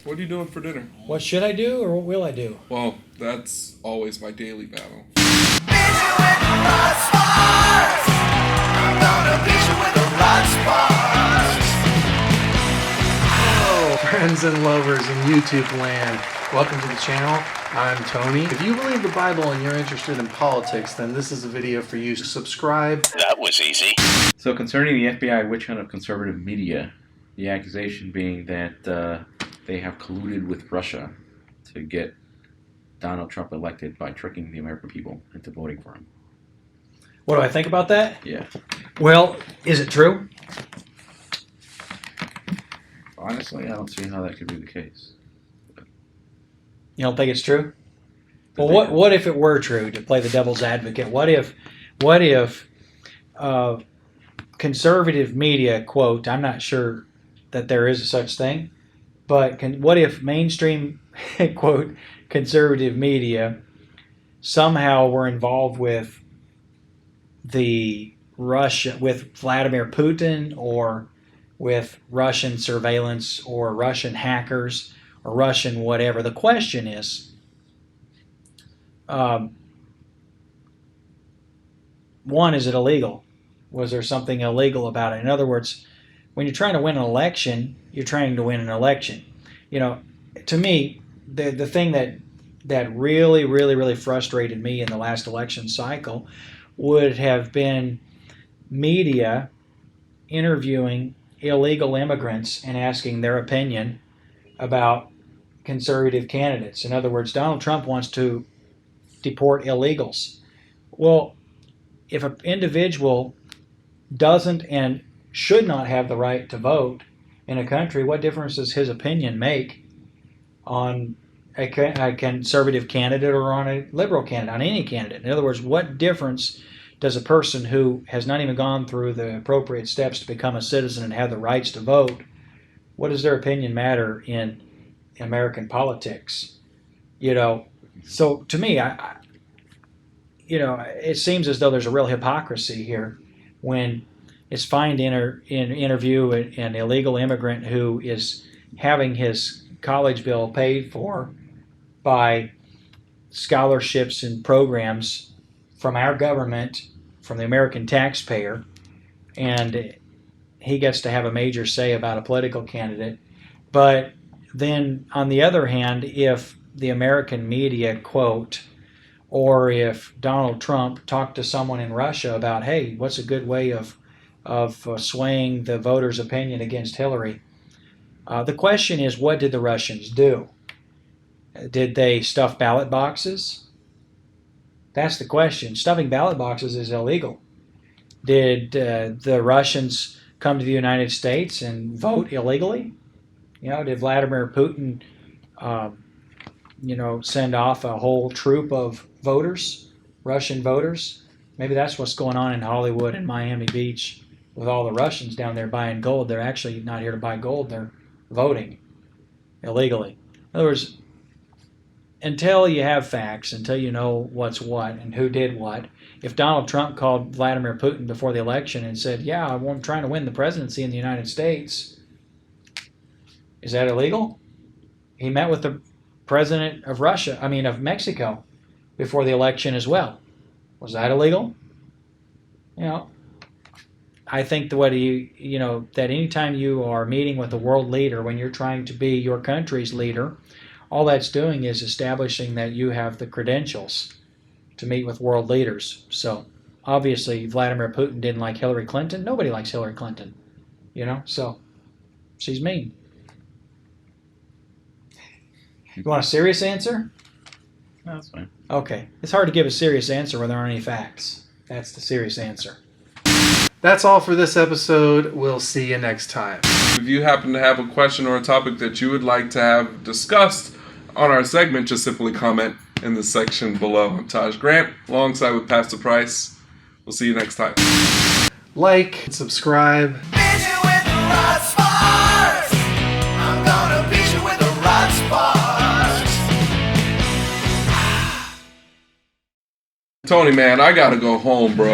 What are you doing for dinner? What should I do or what will I do? Well, that's always my daily battle. Hello, friends and lovers in YouTube land. Welcome to the channel. I'm Tony. If you believe the Bible and you're interested in politics, then this is a video for you. Subscribe. That was easy. So concerning the FBI witch hunt of conservative media, the accusation being that they have colluded with Russia to get Donald Trump elected by tricking the American people into voting for him. What do I think about that? Yeah. Well, is it true? Honestly, I don't see how that could be the case. You don't think it's true? Well, what if it were true, to play the devil's advocate? What if conservative media, quote, I'm not sure that there is a such thing, but what if mainstream, quote, conservative media somehow were involved with with Vladimir Putin, or with Russian surveillance, or Russian hackers, or Russian whatever? The question is, one, is it illegal? Was there something illegal about it? In other words, when you're trying to win an election, you're trying to win an election. You know, to me, the thing that really, really, really frustrated me in the last election cycle would have been media interviewing illegal immigrants and asking their opinion about conservative candidates. In other words, Donald Trump wants to deport illegals. Well, if an individual doesn't and should not have the right to vote in a country, what difference does his opinion make on a conservative candidate or on a liberal candidate, on any candidate? In other words, what difference does a person who has not even gone through the appropriate steps to become a citizen and have the rights to vote, what does their opinion matter in American politics? You know, so to me, it seems as though there's a real hypocrisy here when it's fine to interview an illegal immigrant who is having his college bill paid for by scholarships and programs from our government, from the American taxpayer, and he gets to have a major say about a political candidate. But then, on the other hand, if the American media, quote, or if Donald Trump talked to someone in Russia about, hey, what's a good way of swaying the voters' opinion against Hillary? The question is, what did the Russians do? Did they stuff ballot boxes? That's the question. Stuffing ballot boxes is illegal. Did the Russians come to the United States and vote illegally? You know, did Vladimir Putin, send off a whole troop of voters, Russian voters? Maybe that's what's going on in Hollywood and Miami Beach with all the Russians down there buying gold. They're actually not here to buy gold. They're voting illegally. In other words, until you have facts, until you know what's what and who did what, if Donald Trump called Vladimir Putin before the election and said, yeah, I'm trying to win the presidency in the United States, is that illegal? He met with the president of of Mexico before the election as well. Was that illegal? You know, I think that anytime you are meeting with a world leader, when you're trying to be your country's leader, all that's doing is establishing that you have the credentials to meet with world leaders. So obviously Vladimir Putin didn't like Hillary Clinton. Nobody likes Hillary Clinton, so she's mean. You want a serious answer? No, that's fine. Okay. It's hard to give a serious answer when there aren't any facts. That's the serious answer. That's all for this episode. We'll see you next time. If you happen to have a question or a topic that you would like to have discussed on our segment, just simply comment in the section below. I'm Taj Grant, alongside with Pastor Price. We'll see you next time. Like, subscribe. Tony, man, I gotta go home, bro.